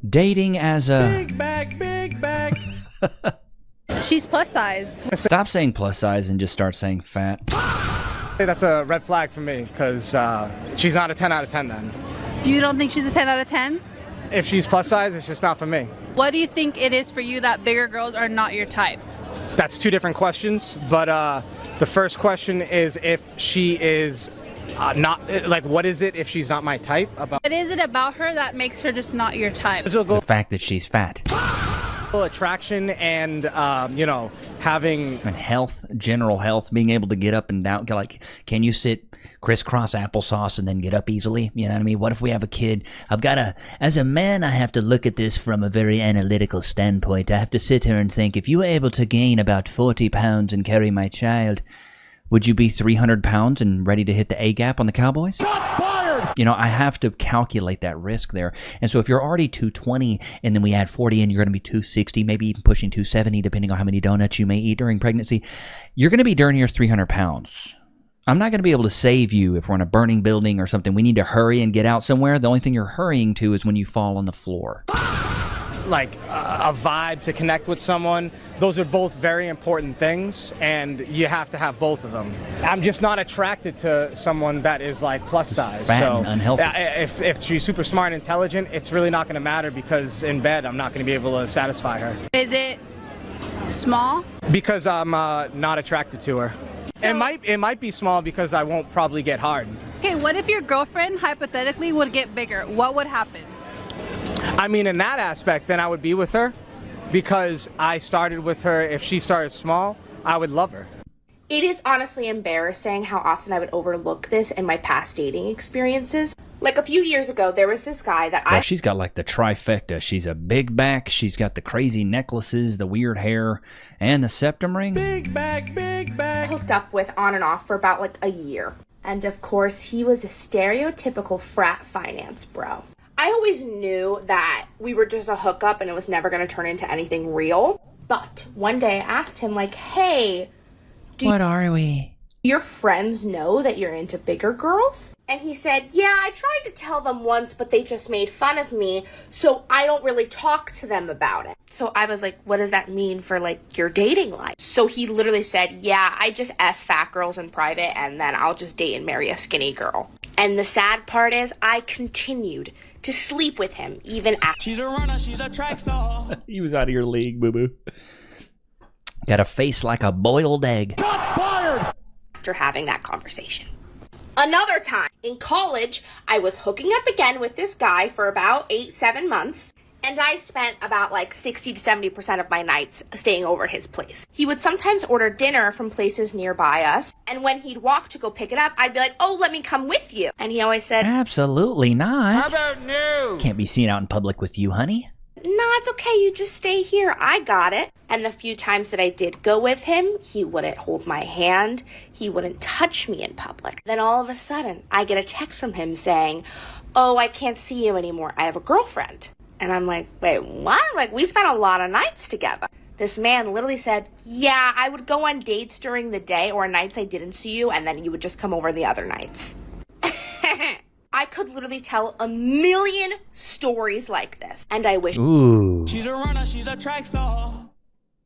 Dating as a... Big bag. She's plus size. Stop saying plus size and just start saying fat. Hey, that's a red flag for me, because she's not a 10 out of 10 then. You don't think she's a 10 out of 10? If she's plus size, it's just not for me. What do you think it is for you that bigger girls are not your type? That's two different questions, but the first question is if she is not, like, what is it if she's not my type? What is it about her that makes her just not your type? The fact that she's fat. Attraction and, you know, having... And health, general health, being able to get up and down. Like, can you sit crisscross applesauce and then get up easily? You know what I mean? What if we have a kid? As a man, I have to look at this from a very analytical standpoint. I have to sit here and think, if you were able to gain about 40 pounds and carry my child, would you be 300 pounds and ready to hit the A-gap on the Cowboys? Shots fired! You know, I have to calculate that risk there. And so if you're already 220 and then we add 40 in, you're going to be 260, maybe even pushing 270, depending on how many donuts you may eat during pregnancy. You're going to be darn near 300 pounds. I'm not going to be able to save you if we're in a burning building or something. We need to hurry and get out somewhere. The only thing you're hurrying to is when you fall on the floor. Like a vibe to connect with someone. Those are both very important things, and you have to have both of them. I'm just not attracted to someone that is like plus size. Fat so and unhealthy. If she's super smart and intelligent, it's really not going to matter, because in bed I'm not going to be able to satisfy her. Is it small? Because I'm not attracted to her. So, it might be small because I won't probably get hard. Okay, what if your girlfriend hypothetically would get bigger? What would happen? I mean, in that aspect, then I would be with her, because I started with her. If she started small, I would love her. It is honestly embarrassing how often I would overlook this in my past dating experiences. Like a few years ago, there was this guy that She's got like the trifecta. She's a big back, she's got the crazy necklaces, the weird hair, and the septum ring. Big bag. hooked up with on and off for about like a year. And of course, he was a stereotypical frat finance bro. I always knew that we were just a hookup and it was never going to turn into anything real. But one day I asked him, like, hey, what are we? Your friends know that you're into bigger girls? And he said, yeah, I tried to tell them once, but they just made fun of me, so I don't really talk to them about it. So I was like, what does that mean for, like, your dating life? So he literally said, yeah, I just F fat girls in private, and then I'll just date and marry a skinny girl. And the sad part is, I continued to sleep with him, even after. She's a runner, she's a track star. He was out of your league, boo-boo. Got a face like a boiled egg. Shots fired! After having that conversation. Another time, in college, I was hooking up again with this guy for about 8-7 months, and I spent about like 60 to 70% of my nights staying over at his place. He would sometimes order dinner from places nearby us, and when he'd walk to go pick it up, I'd be like, oh, let me come with you. And he always said, absolutely not. How about no? Can't be seen out in public with you, honey. no, it's okay, you just stay here, I got it. And the few times that I did go with him, he wouldn't hold my hand, he wouldn't touch me in public. Then all of a sudden, I get a text from him saying, oh, I can't see you anymore, I have a girlfriend. And I'm like, wait, what? Like, we spent a lot of nights together. This man literally said, yeah, I would go on dates during the day or nights I didn't see you, and then you would just come over the other nights. I could literally tell a million stories like this, and I wish. Ooh. She's a runner, she's a track star.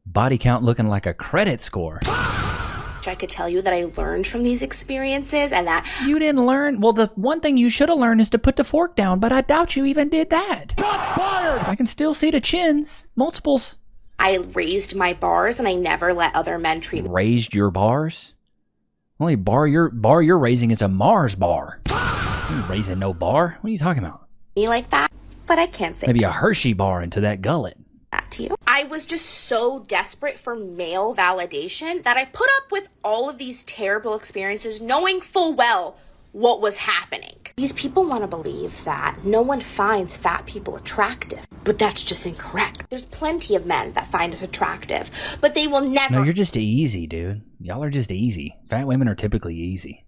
Body count looking like a credit score. I could tell you that I learned from these experiences and that. You didn't learn? Well, the one thing you should have learned is to put the fork down, but I doubt you even did that. Shots fired! I can still see the chins. Multiples. I raised my bars and I never let other men treat me. Raised your bars? Only bar you're raising is a Mars bar. You ain't raising no bar. What are you talking about? Like that, but I can't say Maybe a Hershey bar into that gullet. that to you. I was just so desperate for male validation that I put up with all of these terrible experiences knowing full well what was happening. These people want to believe that no one finds fat people attractive, but that's just incorrect. There's plenty of men that find us attractive, but they will never No, you're just easy, dude. Y'all are just easy. Fat women are typically easy.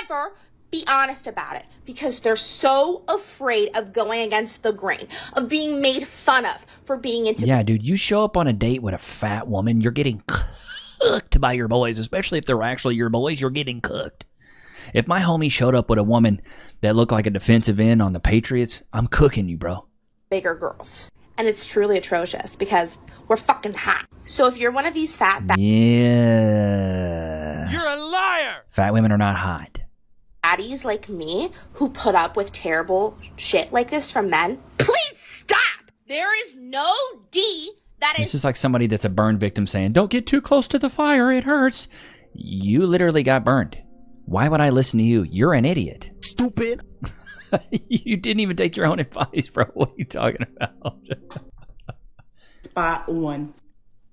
ever be honest about it because they're so afraid of going against the grain, of being made fun of for being into. Yeah, dude, you show up on a date with a fat woman, you're getting cooked by your boys, especially if they're actually your boys, you're getting cooked. If my homie showed up with a woman that looked like a defensive end on the Patriots, I'm cooking you, bro. bigger girls. And it's truly atrocious because we're fucking hot. So if you're one of these fat Yeah. You're a liar! Fat women are not hot. baddies like me who put up with terrible shit like this from men, please stop. There is no D that It's just like somebody that's a burn victim saying, don't get too close to the fire, it hurts. You literally got burned. Why would I listen to you? You're an idiot. Stupid. You didn't even take your own advice, bro. What are you talking about? Spot on.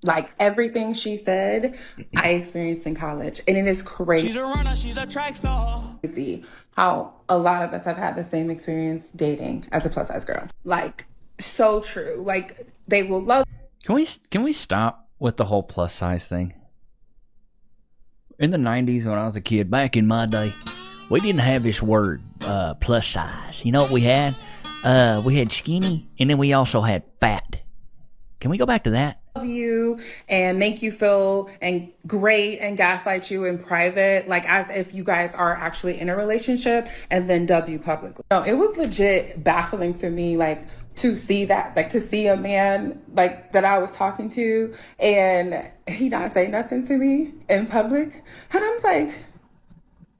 Like everything she said, I experienced in college. And it is She's a runner, she's a track star. crazy how a lot of us have had the same experience dating as a plus size girl. Like, so true. Like, they will love. Can we stop with the whole plus size thing? In the 90s when I was a kid, back in my day, we didn't have this word, plus size. You know what we had? We had skinny, and then we also had fat. Can we go back to that? You and make you feel and great and gaslight you in private, like as if you guys are actually in a relationship, and then dub you publicly. No, it was legit baffling to me, like to see that, like to see a man like that I was talking to and he not say nothing to me in public. And I'm like,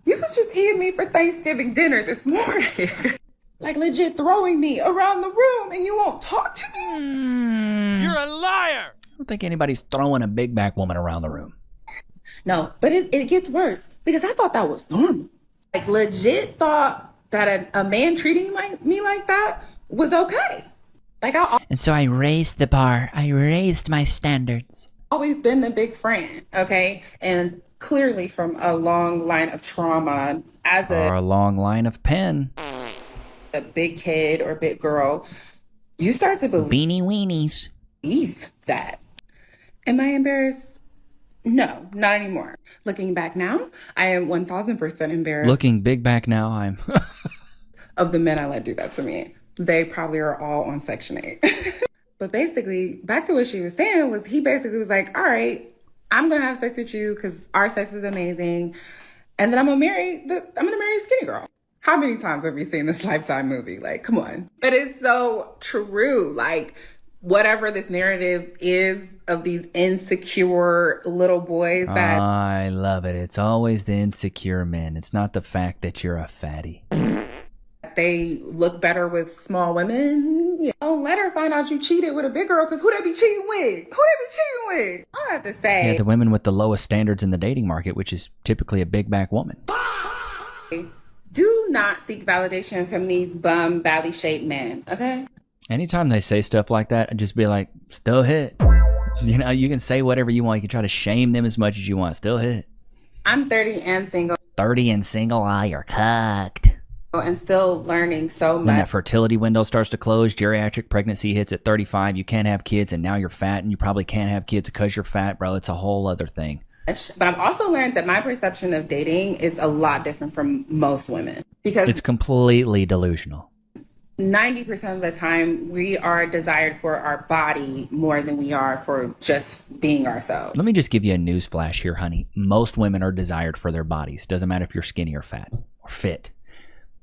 you was just eating me for Thanksgiving dinner this morning. Like legit throwing me around the room and you won't talk to me? You're a liar! I don't think anybody's throwing a big back woman around the room. No, but it gets worse because I thought that was normal. Like legit thought that a man treating me like that was okay. Like And so I raised the bar. I raised my standards. always been the big friend, okay? And clearly from a long line of trauma as Or a long line of pen. a big kid or big girl, you start to Beanie weenies. believe that. Am I embarrassed? No, not anymore. Looking back now, I am 1000% embarrassed Looking big back now, I'm... of the men I let do that to me. They probably are all on Section 8. But basically, back to what she was saying was he basically was like, all right, I'm going to have sex with you because our sex is amazing. And then I'm going to marry a skinny girl. How many times have we seen this Lifetime movie? Like, come on. But it's so true. Like, whatever this narrative is of these insecure little boys that I love it. It's always the insecure men. It's not the fact that you're a fatty. they look better with small women. Don't let her find out you cheated with a big girl, because who they be cheating with? Who they be cheating with? I have to say. Yeah, the women with the lowest standards in the dating market, which is typically a big back woman. Do not seek validation from these bum, badly-shaped men, okay? Anytime they say stuff like that, I'd just be like, still hit. You know, you can say whatever you want. You can try to shame them as much as you want. Still hit. I'm 30 and single. 30 and single, you're cucked. And still learning so When that much. fertility window starts to close, geriatric pregnancy hits at 35, you can't have kids, and now you're fat, and you probably can't have kids because you're fat, bro. It's a whole other thing. But I've also learned that my perception of dating is a lot different from most women. Because It's completely delusional. 90% of the time, we are desired for our body more than we are for just being ourselves. Let me just give you a news flash here, honey. Most women are desired for their bodies. Doesn't matter if you're skinny or fat or fit.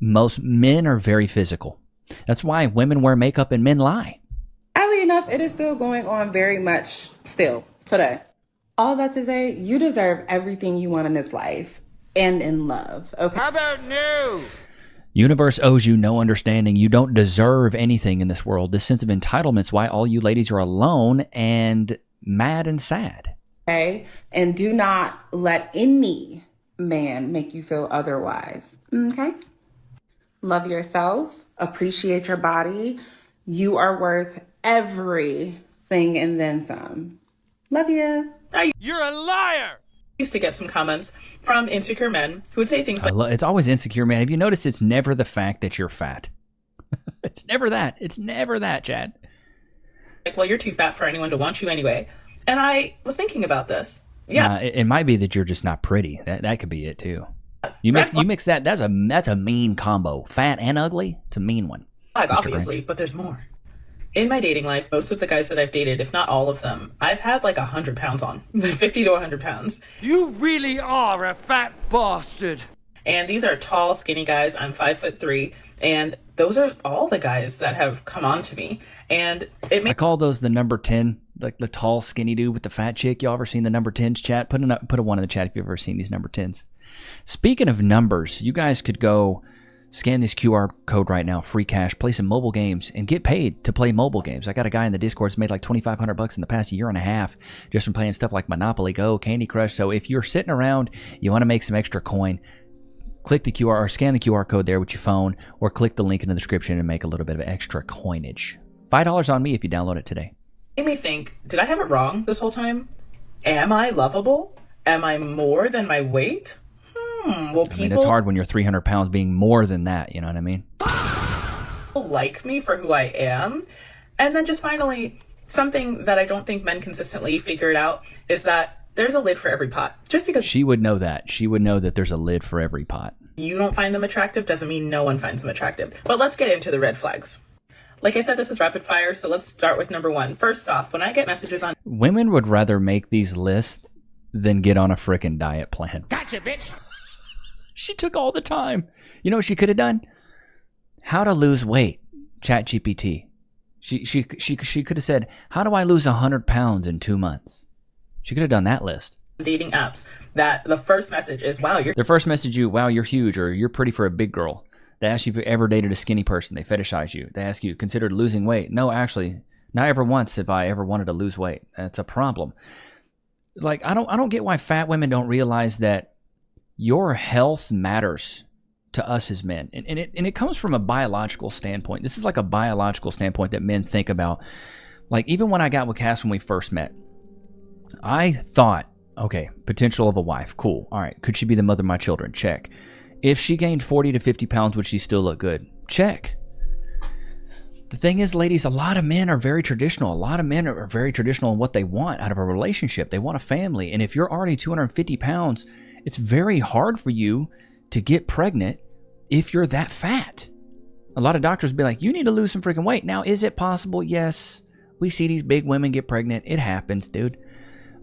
Most men are very physical. That's why women wear makeup and men lie. Oddly enough, it is still going on very much still today. All that to say, you deserve everything you want in this life and in love, okay? How about no? Universe owes you no understanding. You don't deserve anything in this world. This sense of entitlement's why all you ladies are alone and mad and sad. Okay? And do not let any man make you feel otherwise, okay? Love yourself, appreciate your body. You are worth everything and then some. Love you. You're a liar! Used to get some comments from insecure men who would say things like, It's always insecure, man. Have you noticed it's never the fact that you're fat? It's never that. It's never that, Chad. well, you're too fat for anyone to want you anyway. And I was thinking about this. Yeah. It might be that you're just not pretty. That could be it too. You mix that. That's a mean combo. Fat and ugly. It's a mean one. Like, Mr. obviously, Grinch. but there's more. In my dating life, most of the guys that I've dated, if not all of them, I've had like 100 pounds on. 50 to 100 pounds. You really are a fat bastard. And these are tall, skinny guys. I'm 5'3", and those are all the guys that have come on to me. And it I makes call those the number 10, like the tall, skinny dude with the fat chick. Y'all ever seen the number 10s chat? Put a one in the chat if you've ever seen these number 10s. Speaking of numbers, you guys could go scan this QR code right now, free cash, play some mobile games, and get paid to play mobile games. I got a guy in the Discord that's made like $2,500 in the past year and a half just from playing stuff like Monopoly Go, Candy Crush. So if you're sitting around, you want to make some extra coin, click the QR or scan the QR code there with your phone, or click the link in the description and make a little bit of extra coinage. $5 on me if you download it today. made me think, did I have it wrong this whole time? Am I lovable? Am I more than my weight? Well, people, I mean, it's hard when you're 300 pounds being more than that, you know what I mean? like me for who I am. And then just finally, something that I don't think men consistently figure it out is that there's a lid for every pot. Just because She would know that. She would know that there's a lid for every pot. you don't find them attractive doesn't mean no one finds them attractive. But let's get into the red flags. Like I said, this is rapid fire, so let's start with number one. First off, when I get messages on Women would rather make these lists than get on a frickin' diet plan. Gotcha, bitch. She took all the time. You know what she could have done? How to lose weight. ChatGPT. She could have said, how do I lose 100 pounds in 2 months? She could have done that list. dating apps, that the first message is, wow, you're Their first message you, wow, you're huge, or you're pretty for a big girl. They ask you if you ever dated a skinny person. They fetishize you. They ask you, considered losing weight. No, actually, not ever once have I ever wanted to lose weight. That's a problem. Like, I don't get why fat women don't realize that your health matters to us as men. And it comes from a biological standpoint. This is like a biological standpoint that men think about. Like, even when I got with Cass when we first met, I thought, okay, potential of a wife, cool. All right, could she be the mother of my children? Check. If she gained 40 to 50 pounds, would she still look good? Check. The thing is, ladies, a lot of men are very traditional. A lot of men are very traditional in what they want out of a relationship. They want a family. And if you're already 250 pounds, it's very hard for you to get pregnant if you're that fat. A lot of doctors be like, you need to lose some freaking weight. Now, is it possible? Yes. We see these big women get pregnant. It happens, dude.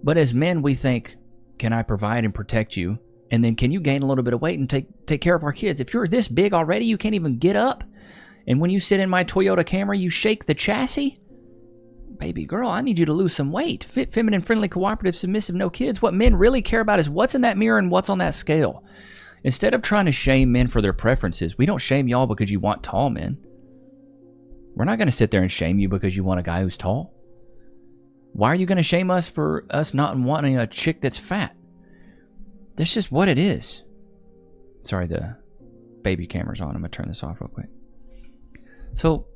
But as men, we think, can I provide and protect you? And then can you gain a little bit of weight and take care of our kids? If you're this big already, you can't even get up. And when you sit in my Toyota Camry, you shake the chassis? Baby girl, I need you to lose some weight. Fit, feminine, friendly, cooperative, submissive, no kids. What men really care about is what's in that mirror and what's on that scale. Instead of trying to shame men for their preferences, we don't shame y'all because you want tall men. We're not going to sit there and shame you because you want a guy who's tall. Why are you going to shame us for us not wanting a chick that's fat? That's just what it is. Sorry, the baby camera's on. I'm going to turn this off real quick. So,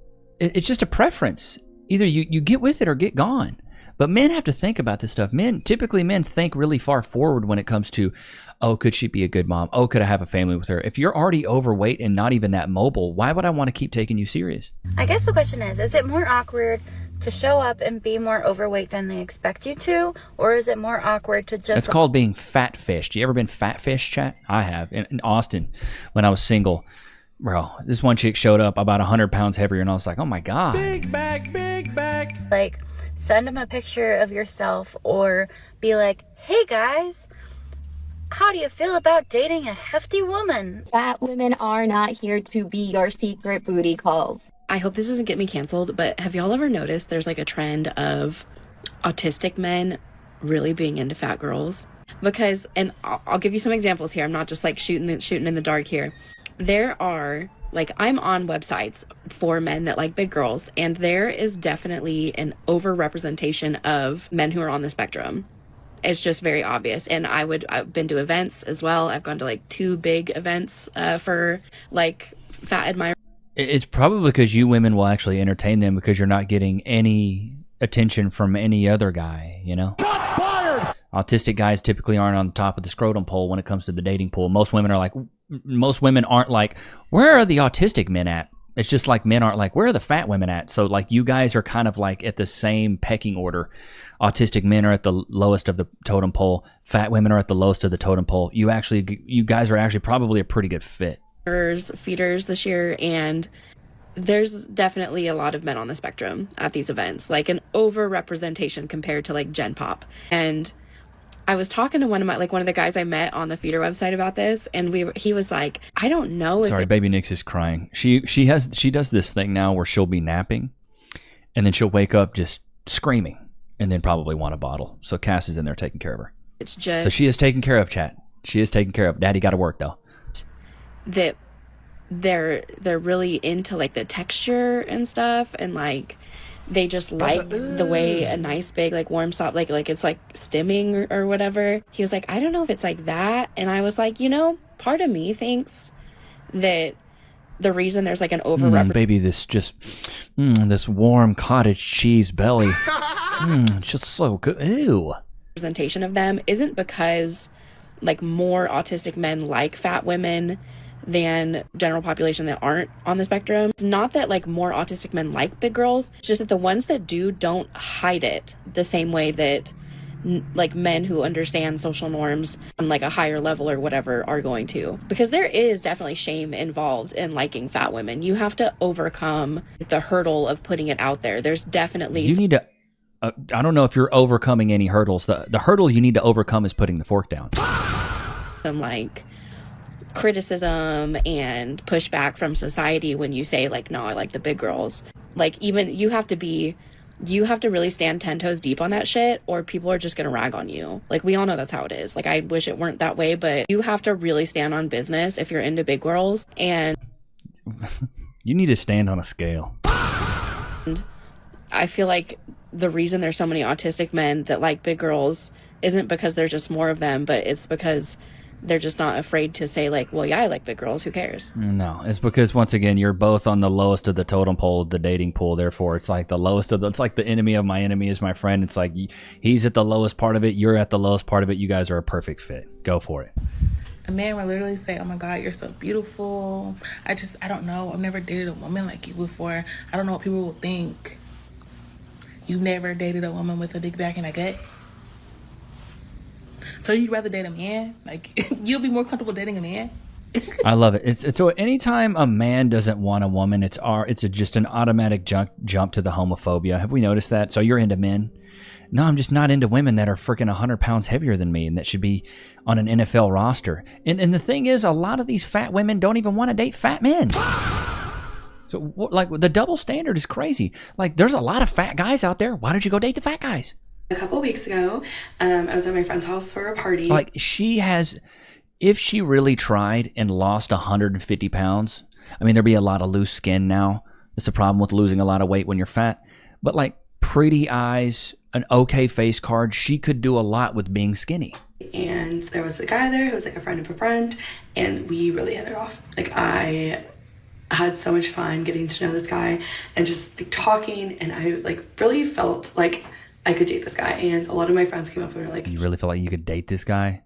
it's just a preference. Either you get with it or get gone. But men have to think about this stuff. Typically men think really far forward when it comes to, oh, could she be a good mom? Oh, could I have a family with her? If you're already overweight and not even that mobile, why would I want to keep taking you serious? I guess the question is it more awkward to show up and be more overweight than they expect you to? Or is it more awkward to just... It's called being fat fished. You ever been fat fished, chat? I have. In Austin, when I was single, bro, this one chick showed up about 100 pounds heavier, and I was like, oh my God. Big back, big back. Like, send them a picture of yourself or be like, hey guys, how do you feel about dating a hefty woman? Fat women are not here to be your secret booty calls. I hope this doesn't get me canceled, but have y'all ever noticed there's like a trend of autistic men really being into fat girls? Because, and I'll give you some examples here. I'm not just like shooting in the dark here. There are, like, I'm on websites for men that like big girls, and there is definitely an overrepresentation of men who are on the spectrum. It's just very obvious. And I've been to events as well. I've gone to like 2 big events for like fat admirers. It's probably because you women will actually entertain them because you're not getting any attention from any other guy, you know? Shots fired. Autistic guys typically aren't on the top of the scrotum pole when it comes to the dating pool. Most women aren't like, where are the autistic men at? It's just like men aren't like, where are the fat women at? So like you guys are kind of like at the same pecking order. Autistic men are at the lowest of the totem pole. Fat women are at the lowest of the totem pole. You guys are actually probably a pretty good fit. Feeders this year, and there's definitely a lot of men on the spectrum at these events, like an overrepresentation compared to like Gen Pop. And I was talking to one of the guys I met on the feeder website about this, and he was like, I don't know if Sorry, baby Nichs is crying. She does this thing now where she'll be napping, and then she'll wake up just screaming, and then probably want a bottle. So Cass is in there taking care of her. it's just So she is taken care of, chat. She is taken care of. Daddy got to work though. that they're really into like the texture and stuff, and like they just like the way a nice big like warm soft like it's like stimming or whatever. He was like, I don't know if it's like that, and I was like, part of me thinks that the reason there's like an Baby, this warm cottage cheese belly, it's just so good. Ew. representation of them isn't because like more autistic men like fat women than general population that aren't on the spectrum. It's not that like more autistic men like big girls, it's just that the ones that do don't hide it the same way that like men who understand social norms on like a higher level or whatever are going to. Because there is definitely shame involved in liking fat women. You have to overcome the hurdle of putting it out there. There's definitely You need to. I don't know if you're overcoming any hurdles. The hurdle you need to overcome is putting the fork down. some like criticism and pushback from society when you say like, no, I like the big girls. Like, even you have to really stand 10 toes deep on that shit, or people are just gonna rag on you. Like, we all know that's how it is. Like, I wish it weren't that way, but you have to really stand on business if you're into big girls. And you need to stand on a scale. And I feel like the reason there's so many autistic men that like big girls isn't because there's just more of them, but it's because they're just not afraid to say like, well, yeah, I like big girls, who cares? No, it's because once again, you're both on the lowest of the totem pole of the dating pool. Therefore, it's like the lowest of it's like the enemy of my enemy is my friend. It's like he's at the lowest part of it. You're at the lowest part of it. You guys are a perfect fit. Go for it. A man will literally say, oh my God, you're so beautiful. I don't know. I've never dated a woman like you before. I don't know what people will think. You've never dated a woman with a dick back and a gut? So you'd rather date a man? Like, you'll be more comfortable dating a man? I love it. It's so anytime a man doesn't want a woman, it's just an automatic jump to the homophobia. Have we noticed that? So you're into men? No, I'm just not into women that are freaking 100 pounds heavier than me and that should be on an NFL roster. And the thing is, a lot of these fat women don't even want to date fat men. So, like, the double standard is crazy. Like, there's a lot of fat guys out there. Why don't you go date the fat guys? A couple weeks ago, I was at my friend's house for a party. Like, if she really tried and lost 150 pounds, I mean, there'd be a lot of loose skin now. That's the problem with losing a lot of weight when you're fat. But, like, pretty eyes, an okay face card, she could do a lot with being skinny. And there was a guy there who was like a friend of a friend, and we really hit it off. Like, I had so much fun getting to know this guy and just like talking, and I like really felt like I could date this guy. And a lot of my friends came up and were like, you really feel like you could date this guy?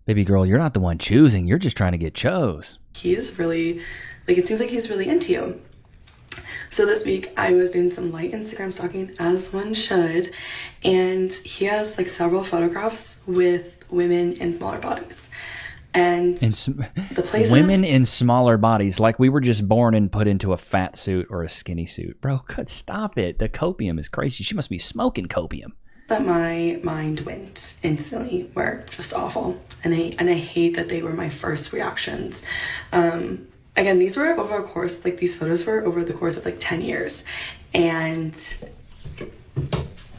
Baby girl, you're not the one choosing. You're just trying to get chose. He's really, like, it seems like he's really into you. So this week I was doing some light Instagram stalking, as one should, and he has like several photographs with women in smaller bodies. And the places, women in smaller bodies, like we were just born and put into a fat suit or a skinny suit. Bro, stop it. The copium is crazy. She must be smoking copium. That my mind went instantly were just awful. And I hate that they were my first reactions. Again, these were over a course, like these photos were over the course of like 10 years. And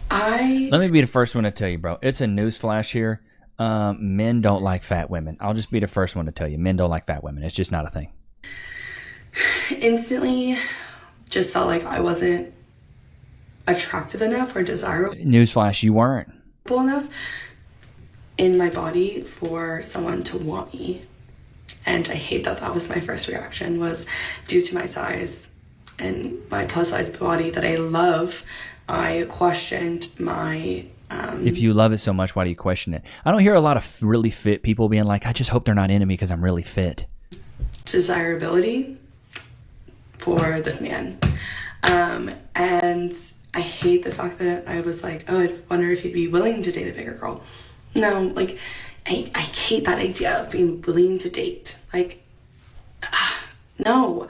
let me be the first one to tell you, bro. It's a news flash here. Men don't like fat women. I'll just be the first one to tell you. Men don't like fat women. It's just not a thing. Instantly just felt like I wasn't attractive enough or desirable. Newsflash, you weren't. Enough in my body for someone to want me. And I hate that that was my first reaction, was due to my size and my plus size body that I love. I questioned my if you love it so much, why do you question it? I don't hear a lot of really fit people being like, I just hope they're not into me because I'm really fit. Desirability for this man. And I hate the fact that I was like, oh, I wonder if he'd be willing to date a bigger girl. No, like, I hate that idea of being willing to date. Like, no.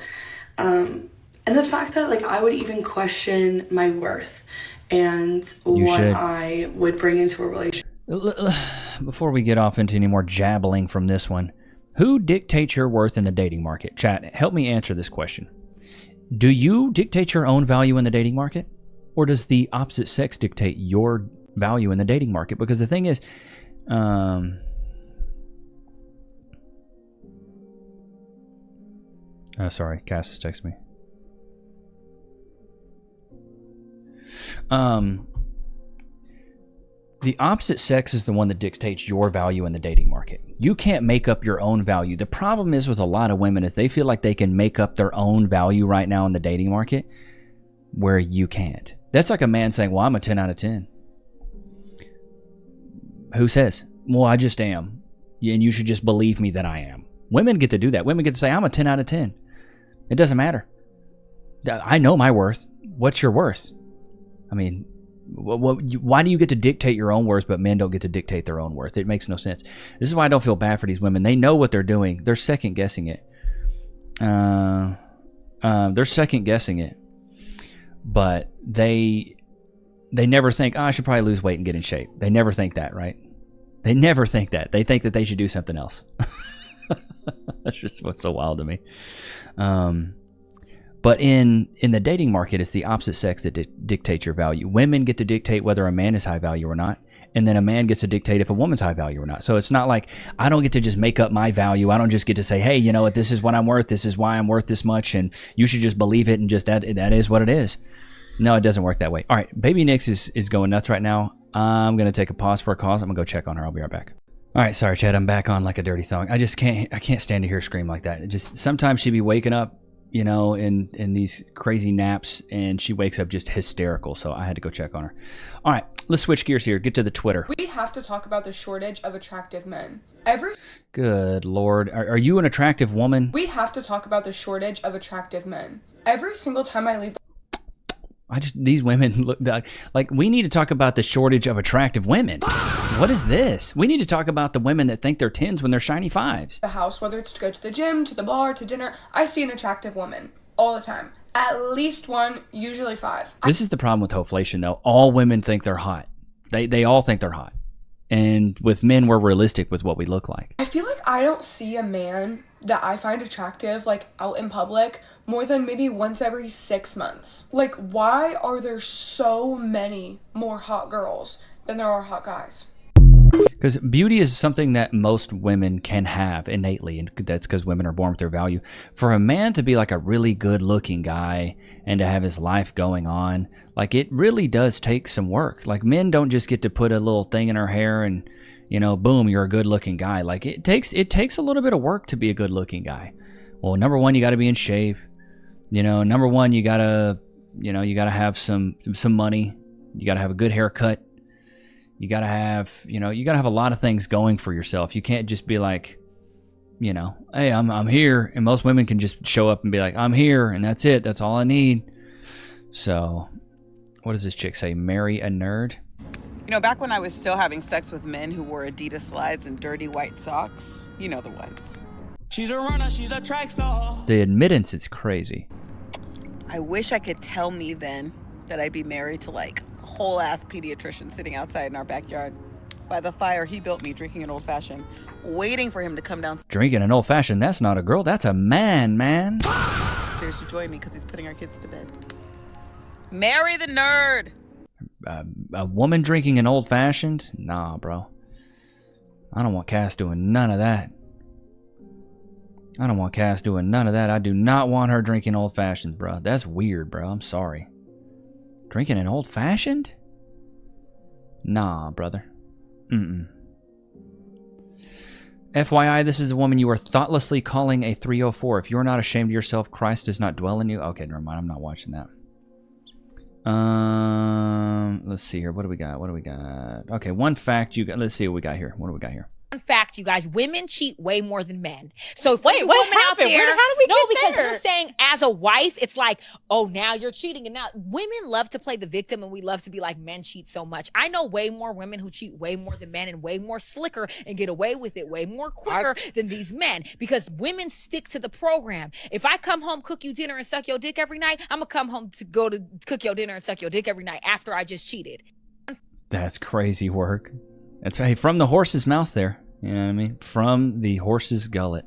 And the fact that, like, I would even question my worth and what I would bring into a relationship. Before we get off into any more jabbling from this one, who dictates your worth in the dating market? Chat, help me answer this question. Do you dictate your own value in the dating market? Or does the opposite sex dictate your value in the dating market? Because the thing is, sorry, Cass is texting me. The opposite sex is the one that dictates your value in the dating market. You can't make up your own value. The problem is with a lot of women is they feel like they can make up their own value right now in the dating market where you can't. That's like a man saying, well, I'm a 10 out of 10. Who says? Well, I just am. And you should just believe me that I am. Women get to do that. Women get to say, I'm a 10 out of 10. It doesn't matter. I know my worth. What's your worth? I mean, why do you get to dictate your own worth, but men don't get to dictate their own worth? It makes no sense. This is why I don't feel bad for these women. They know what they're doing. They're second guessing it. They're second guessing it, but they never think, oh, I should probably lose weight and get in shape. They never think that, right? They never think that. They think that they should do something else. That's just what's so wild to me. But in the dating market, it's the opposite sex that dictates your value. Women get to dictate whether a man is high value or not, and then a man gets to dictate if a woman's high value or not. So it's not like I don't get to just make up my value. I don't just get to say, hey, you know what, this is what I'm worth. This is why I'm worth this much, and you should just believe it and just that is what it is. No, it doesn't work that way. All right, Baby Nichs is going nuts right now. I'm going to take a pause for a cause. I'm going to go check on her. I'll be right back. All right, sorry, Chad. I'm back on like a dirty thong. I can't stand to hear her scream like that. It just sometimes she'd be waking up, you know, in these crazy naps, and she wakes up just hysterical. So I had to go check on her. All right, let's switch gears here. Get to the Twitter. We have to talk about the shortage of attractive men. Good Lord. Are you an attractive woman? We have to talk about the shortage of attractive men. Every single time I leave these women look like we need to talk about the shortage of attractive women. What is this? We need to talk about the women that think they're 10s when they're shiny 5s. the house, whether it's to go to the gym, to the bar, to dinner, I see an attractive woman all the time. At least one, usually 5. This is the problem with hoflation, though. All women think they're hot. They all think they're hot. And with men, we're realistic with what we look like. I feel like I don't see a man that I find attractive, like, out in public more than maybe once every 6 months. Like, why are there so many more hot girls than there are hot guys? Because beauty is something that most women can have innately, and that's because women are born with their value. For a man to be like a really good looking guy and to have his life going on, like, it really does take some work. Like, men don't just get to put a little thing in our hair and, you know, boom, you're a good looking guy. Like, it takes a little bit of work to be a good looking guy. Well, number one, you got to be in shape. You know, number one, you gotta have some money. You gotta have a good haircut. You gotta have a lot of things going for yourself. You can't just be like, you know, hey, I'm here. And most women can just show up and be like, I'm here, and that's it. That's all I need. So, what does this chick say? Marry a nerd? You know, back when I was still having sex with men who wore Adidas slides and dirty white socks, you know the ones. She's a runner, she's a track star. The admittance is crazy. I wish I could tell me then that I'd be married to like a whole ass pediatrician sitting outside in our backyard by the fire he built me, drinking an old fashioned, waiting for him to come down. Drinking an old fashioned, that's not a girl, that's a man. Seriously, join me because he's putting our kids to bed. Marry the nerd. A woman drinking an old fashioned? Nah, bro. I don't want Cass doing none of that. I do not want her drinking old fashions, bro. That's weird, bro. I'm sorry. Drinking an old fashioned? Nah, brother. FYI, this is the woman you are thoughtlessly calling a 304. If you're not ashamed of yourself, Christ does not dwell in you. Okay, never mind. I'm not watching that. Let's see here. What do we got? Okay, one fact you got. Let's see what we got here. Fun fact, you guys, women cheat way more than men. So if Wait, you're a what woman out happened? there, How did we no, get because there? you're saying as a wife, it's like, oh, now you're cheating. And now women love to play the victim, and we love to be like, men cheat so much. I know way more women who cheat way more than men and way more slicker and get away with it way more quicker than these men, because women stick to the program. If I come home, cook you dinner and suck your dick every night, I'm gonna come home to go to cook your dinner and suck your dick every night after I just cheated. That's crazy work. That's right. From the horse's mouth there. You know what I mean? From the horse's gullet.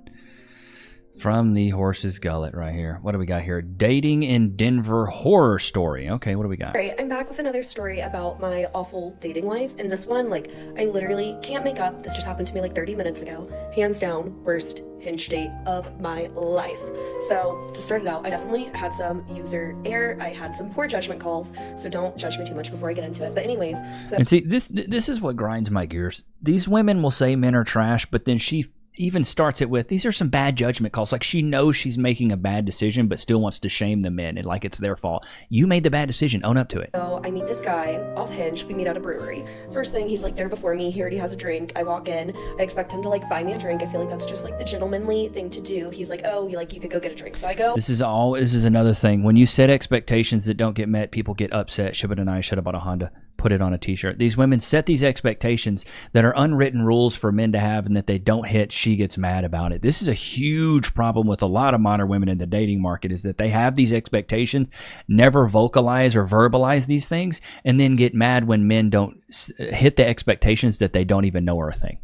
From the horse's gullet right here. What do we got here? Dating in Denver horror story. Okay, what do we got? Alright, I'm back with another story about my awful dating life. And this one, like, I literally can't make up. This just happened to me like 30 minutes ago. Hands down, worst Hinge date of my life. So, to start it out, I definitely had some user error. I had some poor judgment calls, so don't judge me too much before I get into it. But anyways, so... And see, this is what grinds my gears. These women will say men are trash, but then she even starts it with, these are some bad judgment calls. Like, she knows she's making a bad decision, but still wants to shame the men and like it's their fault. You made the bad decision. Own up to it. So I meet this guy off Hinge. We meet at a brewery. First thing, he's like there before me. He already has a drink. I walk in. I expect him to like buy me a drink. I feel like that's just like the gentlemanly thing to do. He's like, oh, you could go get a drink. So I go. This is another thing. When you set expectations that don't get met, people get upset. Should have bought a Honda. Put it on a t-shirt. These women set these expectations that are unwritten rules for men to have, and that they don't hit, she gets mad about it. This is a huge problem with a lot of modern women in the dating market, is that they have these expectations, never vocalize or verbalize these things, and then get mad when men don't hit the expectations that they don't even know are a thing.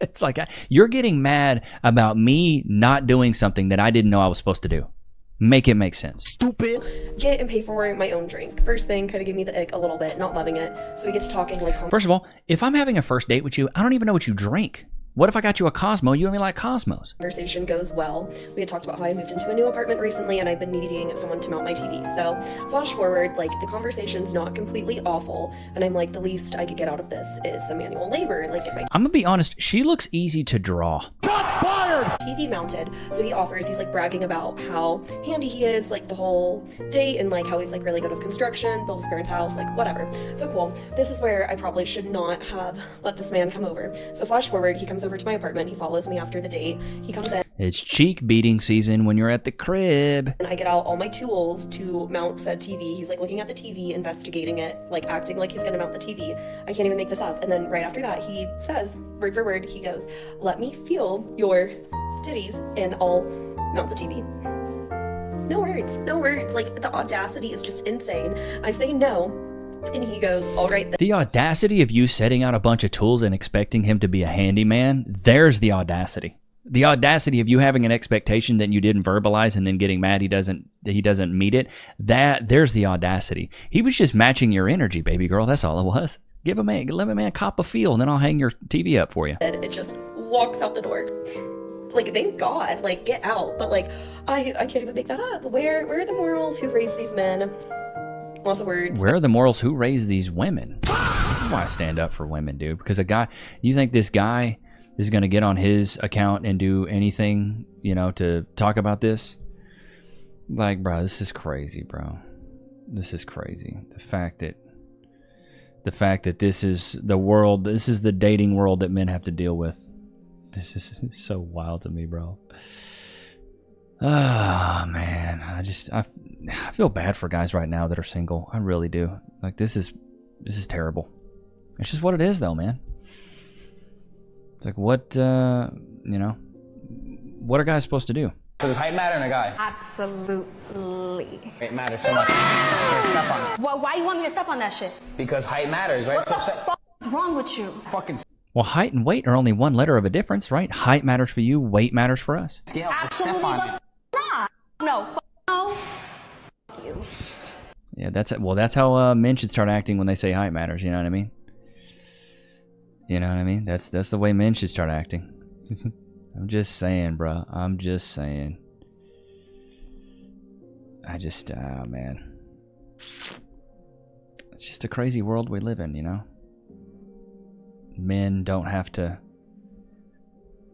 It's like, you're getting mad about me not doing something that I didn't know I was supposed to do. Make it make sense. Stupid. Get and pay for my own drink. First thing kind of gave me the ick a little bit, not loving it. So we get to talking like... First of all, if I'm having a first date with you, I don't even know what you drink. What if I got you a Cosmo? You only like Cosmos. Conversation goes well. We had talked about how I moved into a new apartment recently and I've been needing someone to mount my TV. So flash forward, like the conversation's not completely awful. And I'm like, the least I could get out of this is some manual labor. Like, get my I'm gonna be honest, she looks easy to draw. Shots fired! TV mounted. So he's like bragging about how handy he is, like the whole date, and like how he's like really good with construction, built his parents' house, like whatever. So cool. This is where I probably should not have let this man come over. So flash forward, he comes over to my apartment. He follows me after the date. He comes in. It's cheek beating season when you're at the crib. And I get out all my tools to mount said TV. He's like looking at the TV, investigating it, like acting like he's gonna mount the TV. I can't even make this up. And then right after that, he says, word for word, he goes, let me feel your titties and I'll mount the TV. No words. Like, the audacity is just insane. I say no. And he goes, all right then. The audacity of you setting out a bunch of tools and expecting him to be a handyman, there's the audacity. The audacity of you having an expectation that you didn't verbalize and then getting mad he doesn't meet it, there's the audacity. He was just matching your energy, baby girl. That's all it was. Let a man cop a feel, and then I'll hang your TV up for you. And it just walks out the door. Like, thank God, like, get out. But like, I can't even make that up. Where are the morals? Who raised these men? Lots of words. Where are the morals? Who raised these women? This is why I stand up for women, dude. Because you think this guy is going to get on his account and do anything, to talk about this? Like, bro, this is crazy, bro. This is crazy. The fact that this is the world, this is the dating world that men have to deal with. This is so wild to me, bro. Oh, man. I feel bad for guys right now that are single. I really do. Like, this is terrible. It's just what it is, though, man. It's like, what are guys supposed to do? So does height matter in a guy? Absolutely. It matters so much. Step on it. Well, why you want me to step on that shit? Because height matters, right? What the fuck is wrong with you? Fucking Well, height and weight are only one letter of a difference, right? Height matters for you, weight matters for us. scale. Absolutely Step on it. not. No, no. You. Yeah, that's how men should start acting when they say height matters. You know what I mean? You know what I mean? That's the way men should start acting. I'm just saying, bro. I'm just saying. Oh man, it's just a crazy world we live in, Men don't have to,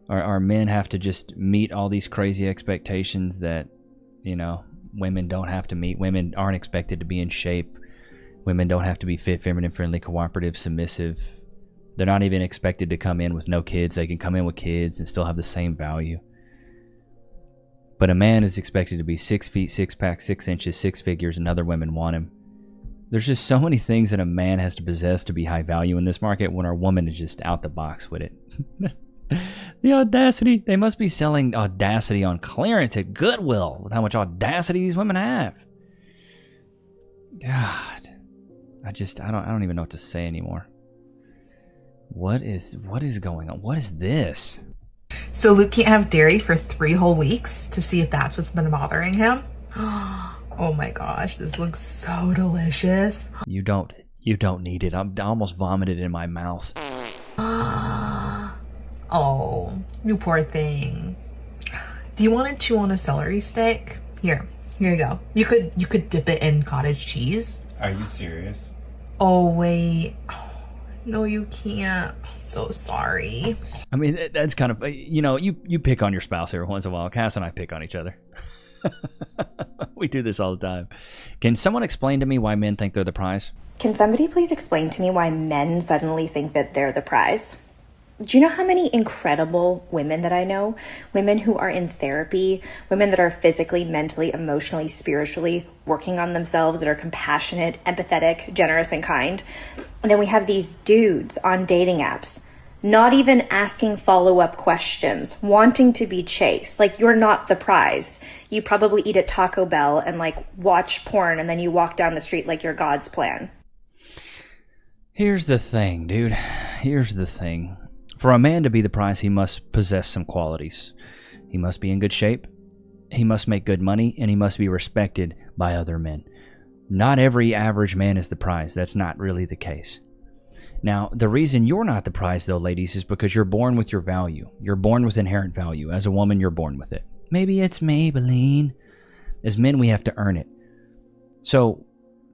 or men have to just meet all these crazy expectations that, women don't have to meet. Women aren't expected to be in shape. Women don't have to be fit, feminine, friendly, cooperative, submissive. They're not even expected to come in with no kids. They can come in with kids and still have the same value. But a man is expected to be 6 feet, 6 pack, 6 inches, 6 figures, and other women want him. There's just so many things that a man has to possess to be high value in this market when our woman is just out the box with it. The audacity. They must be selling audacity on clearance at Goodwill with how much audacity these women have. God. I don't even know what to say anymore. What is going on? What is this? So Luke can't have dairy for 3 whole weeks to see if that's what's been bothering him. Oh my gosh, this looks so delicious. You don't need it. I almost vomited in my mouth. Oh, you poor thing. Do you want to chew on a celery stick? Here you go. You could dip it in cottage cheese. Are you serious? Oh wait. No, you can't. I'm so sorry. I mean, that's kind of, you pick on your spouse every once in a while. Cass and I pick on each other. We do this all the time. Can someone explain to me why men think they're the prize? Can somebody please explain to me why men suddenly think that they're the prize? Do you know how many incredible women that I know? Women who are in therapy, women that are physically, mentally, emotionally, spiritually working on themselves, that are compassionate, empathetic, generous, and kind. And then we have these dudes on dating apps, not even asking follow-up questions, wanting to be chased. Like, you're not the prize. You probably eat at Taco Bell and watch porn, and then you walk down the street like you're God's plan. Here's the thing, dude. Here's the thing. For a man to be the prize, he must possess some qualities. He must be in good shape, he must make good money, and he must be respected by other men. Not every average man is the prize. That's not really the case. Now, the reason you're not the prize, though, ladies, is because you're born with your value. You're born with inherent value. As a woman, you're born with it. Maybe it's Maybelline. As men, we have to earn it. So,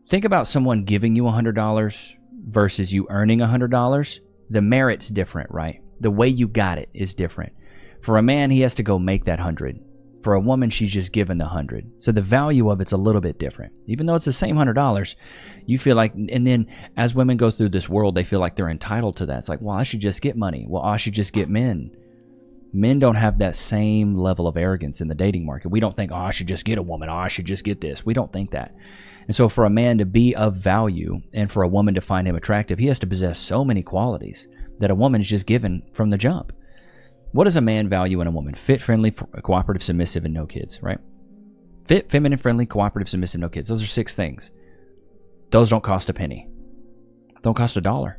think about someone giving you $100 versus you earning $100. The merit's different, right? The way you got it is different. For a man, he has to go make that 100. For a woman, she's just given the 100. So the value of it's a little bit different. Even though it's the same $100, you feel like, and then as women go through this world, they feel like they're entitled to that. It's like, well, I should just get money. Well, I should just get men. Men don't have that same level of arrogance in the dating market. We don't think, oh, I should just get a woman. Oh, I should just get this. We don't think that. And so for a man to be of value and for a woman to find him attractive, he has to possess so many qualities that a woman is just given from the jump. What does a man value in a woman? Fit, friendly, cooperative, submissive, and no kids, right? Fit, feminine, friendly, cooperative, submissive, no kids. Those are 6 things. Those don't cost a penny. Don't cost $1.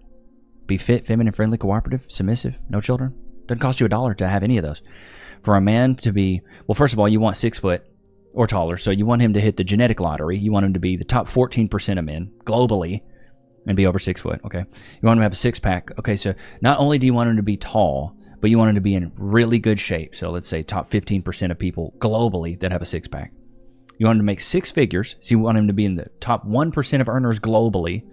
Be fit, feminine, friendly, cooperative, submissive, no children. Doesn't cost you $1 to have any of those. For a man to be, well, first of all, you want 6 foot or taller. So you want him to hit the genetic lottery. You want him to be the top 14% of men globally and be over 6 foot. Okay. You want him to have a 6-pack. Okay. So not only do you want him to be tall, but you want him to be in really good shape. So let's say top 15% of people globally that have a 6-pack. You want him to make 6 figures. So you want him to be in the top 1% of earners globally.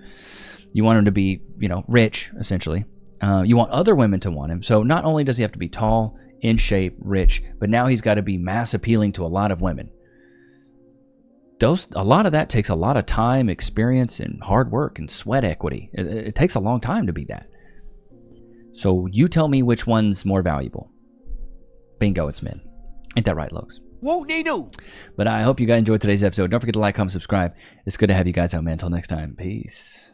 You want him to be, rich, essentially. You want other women to want him. So not only does he have to be tall, in shape, rich, but now he's got to be mass appealing to a lot of women. A lot of that takes a lot of time, experience, and hard work and sweat equity. It takes a long time to be that. So you tell me which one's more valuable. Bingo, it's men. Ain't that right, Lokes? Whoop-de-doo. But I hope you guys enjoyed today's episode. Don't forget to like, comment, subscribe. It's good to have you guys out, man. Until next time. Peace.